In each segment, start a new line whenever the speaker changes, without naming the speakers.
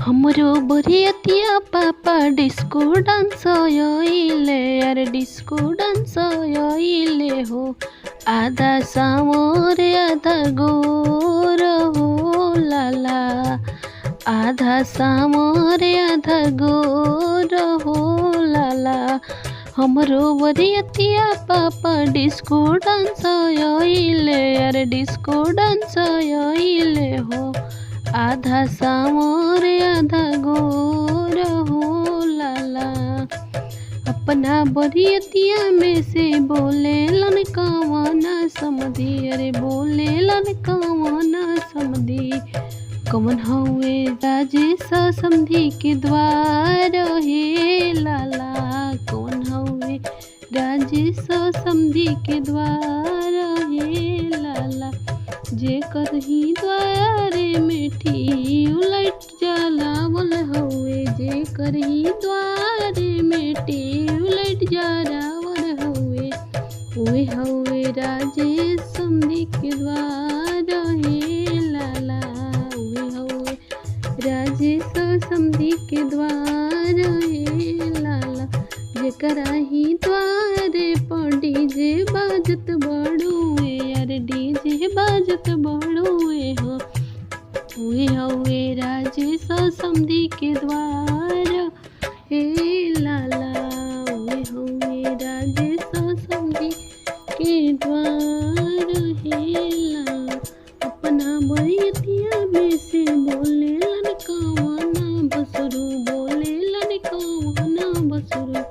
हमरो बरियतिया पापा disco dance आइले यार डिस्को डांस आइले हो। आधा सावर आधा गोर हो लाला, आधा सावर आधा गोर हो लाला। हमरो बरियतिया पापा डिस्को डांस आइले यार डिस्को डांस आइले हो। आधा सावर आधा गोर हो लाला। अपना बरियतिया में से बोले लन कवना समधी, अरे बोले लन कवना समधी। कवन हवे राजेश समधी के द्वार हे लाला, कवन हवे राजेश समधी के द्वार हे लाला। जे करही द्वारे मेठी उलट जलावल हवे, जे करही द्वारे मेठी उलट जलावल हवे। उहे हवे राजेश समधी के द्वार हे लाला, उहे हवे राजेश समधी के द्वार हे लाला। जेकरा ही द्वारे पर डीजे बाजत बड़ुए यार डीजे बाजत बड़ुए हो। उहे हवे राजेश समधी के द्वार हे लाला, उहे हवे राजेश समधी के द्वार हे लाला। अपना बरियतिया में से बोले लन कवना बसरू, बोले लन कवना बसरू।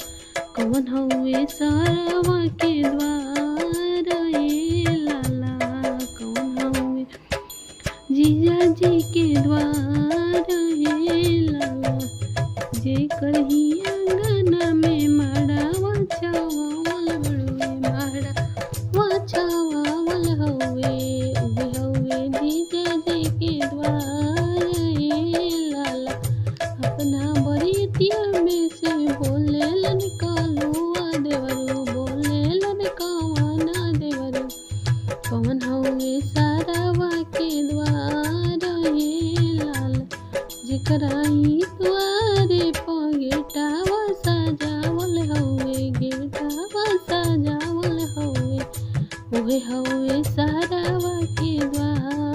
कवन हवे सारवा के द्वार हे लाला, कवन हवे जीजा जी के द्वार हे लाला। जे करही अंगना में माड़ा वाचावल बड़ुए, माड़ा वाचावल हवे। उहे हवे जीजा जी के द्वार हे लाला। अपना बरियतिया में से बोले लन कालुआ देवरू, बोले लन कवना देवरू। कवन हवे सारवा के द्वार हे लाला। जेकरा ही द्वारे पर गेटावा सजावल हवे, गेटावा सजावल हवे। उहे हवे सारवा के द्वार।